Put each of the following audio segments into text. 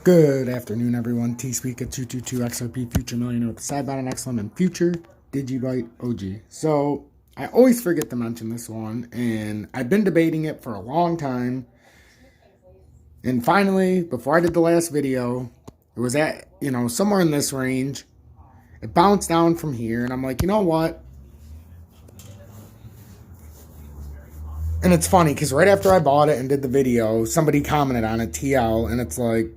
Good afternoon, everyone. T-Speak at 222 XRP Future Millionaire with the side button XLM and Future Digibyte OG. So, I always forget to mention this one, and I've been debating it for a long time. And finally, before I did the last video, it was at, somewhere in this range. It bounced down from here, and I'm like, you know what? And it's funny, because right after I bought it and did the video, somebody commented on it, TL, and it's like,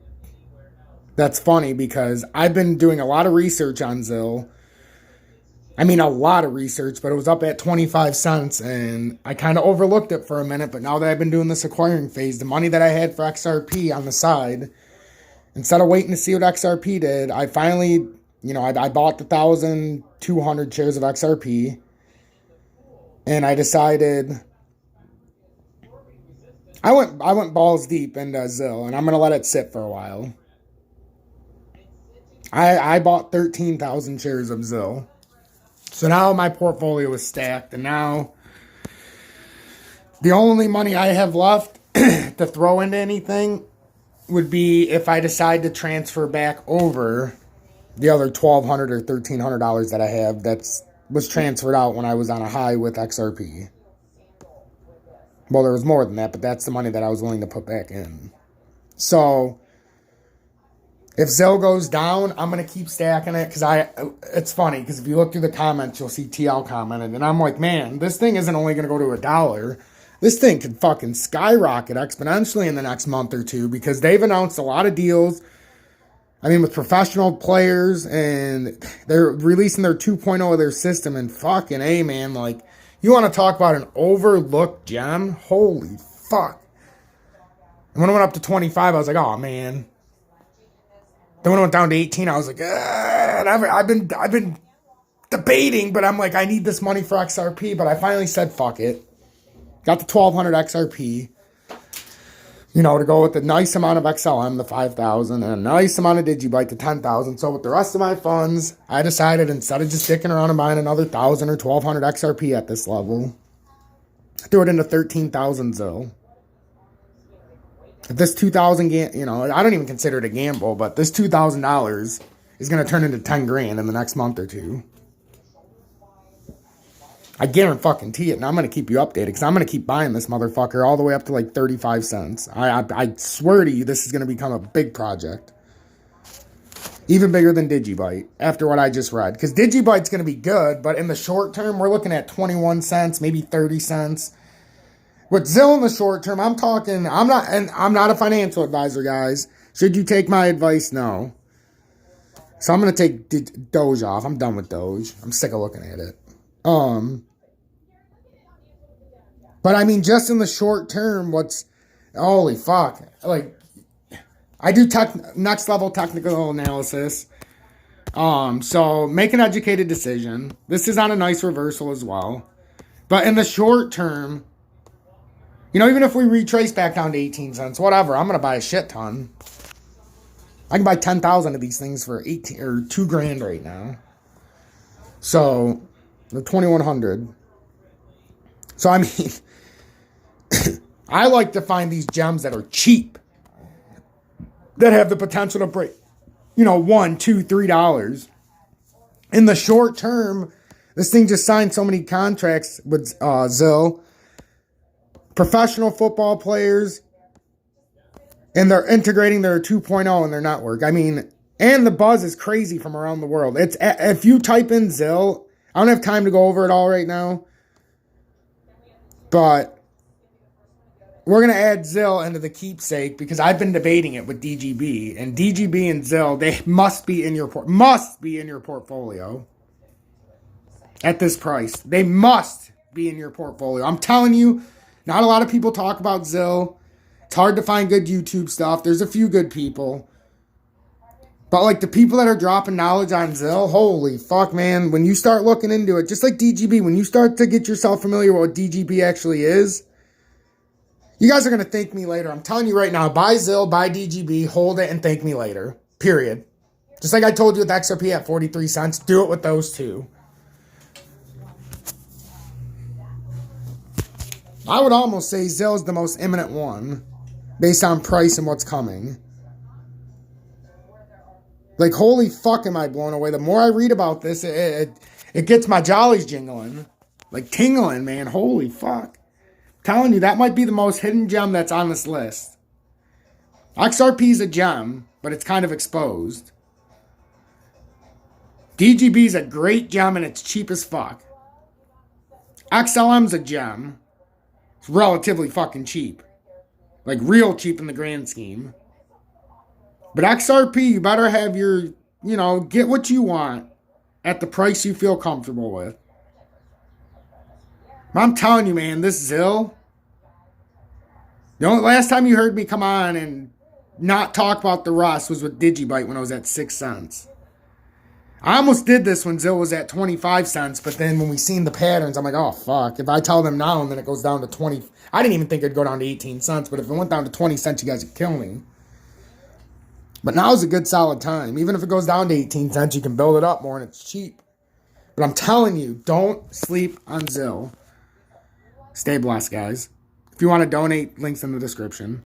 that's funny because I've been doing a lot of research on Zill. I mean, a lot of research, but it was up at 25 cents, and I kind of overlooked it for a minute, but now that I've been doing this acquiring phase, the money that I had for XRP on the side, instead of waiting to see what XRP did, I finally, I bought the 1,200 shares of XRP, and I decided, I went balls deep into Zill, and I'm going to let it sit for a while. I bought 13,000 shares of Zill. So now my portfolio is stacked. And now the only money I have left to throw into anything would be if I decide to transfer back over the other $1,200 or $1,300 that I have was transferred out when I was on a high with XRP. Well, there was more than that, but that's the money that I was willing to put back in. So if Zill goes down, I'm going to keep stacking it because it's funny because if you look through the comments, you'll see TL commented. And I'm like, man, this thing isn't only going to go to $1. This thing could fucking skyrocket exponentially in the next month or two because they've announced a lot of deals. I mean, with professional players, and they're releasing their 2.0 of their system. And fucking A, man, like, you want to talk about an overlooked gem? Holy fuck. And when it went up to 25, I was like, oh, man. Then when it went down to 18, I was like, I've been debating, but I'm like, I need this money for XRP. But I finally said, fuck it. Got the 1,200 XRP, to go with a nice amount of XLM, the 5,000, and a nice amount of Digibyte, the 10,000. So with the rest of my funds, I decided instead of just sticking around and buying another 1,000 or 1,200 XRP at this level, threw it into 13,000 Zill. If this 2,000, I don't even consider it a gamble, but this $2,000 is going to turn into 10 grand in the next month or two. I guarantee it, and I'm going to keep you updated because I'm going to keep buying this motherfucker all the way up to like 35 cents. I swear to you, this is going to become a big project. Even bigger than Digibyte after what I just read. Because Digibyte's going to be good, but in the short term, we're looking at 21 cents, maybe 30 cents. With Zill in the short term, I'm not a financial advisor, guys. Should you take my advice? No. So I'm going to take Doge off. I'm done with Doge. I'm sick of looking at it. But I mean, just in the short term, holy fuck. Like, I do next level technical analysis. So make an educated decision. This is on a nice reversal as well. But in the short term, even if we retrace back down to 18 cents, whatever, I'm going to buy a shit ton. I can buy 10,000 of these things for 18 or 2 grand right now. So, the 2,100. So, I mean, I like to find these gems that are cheap, that have the potential to break, $1, $2, $3. In the short term, this thing just signed so many contracts with Zill. Professional football players, and they're integrating their 2.0 in their network. I mean, and the buzz is crazy from around the world. If you type in Zill, I don't have time to go over it all right now, but we're going to add Zill into the keepsake because I've been debating it with DGB, and DGB and Zill, they must be in your portfolio at this price. They must be in your portfolio. I'm telling you. Not a lot of people talk about Zill. It's hard to find good YouTube stuff. There's a few good people. But like the people that are dropping knowledge on Zill, holy fuck, man. When you start looking into it, just like DGB, when you start to get yourself familiar with what DGB actually is, you guys are going to thank me later. I'm telling you right now, buy Zill, buy DGB, hold it, and thank me later. Period. Just like I told you with XRP at 43 cents, do it with those two. I would almost say Zill is the most imminent one based on price and what's coming. Like, holy fuck am I blown away. The more I read about this, it gets my jollies jingling. Like, tingling, man. Holy fuck. Telling you, that might be the most hidden gem that's on this list. XRP is a gem, but it's kind of exposed. DGB is a great gem and it's cheap as fuck. XLM's a gem. It's relatively fucking cheap. Like, real cheap in the grand scheme. But XRP, you better have your, get what you want at the price you feel comfortable with. I'm telling you, man, this ZIL. The only last time you heard me come on and not talk about the rust was with Digibyte when I was at 6 cents. I almost did this when ZIL was at 25 cents, but then when we seen the patterns, I'm like, oh, fuck. If I tell them now and then it goes down to 20, I didn't even think it'd go down to 18 cents, but if it went down to 20 cents, you guys would kill me. But now is a good solid time. Even if it goes down to 18 cents, you can build it up more and it's cheap. But I'm telling you, don't sleep on ZIL. Stay blessed, guys. If you want to donate, links in the description.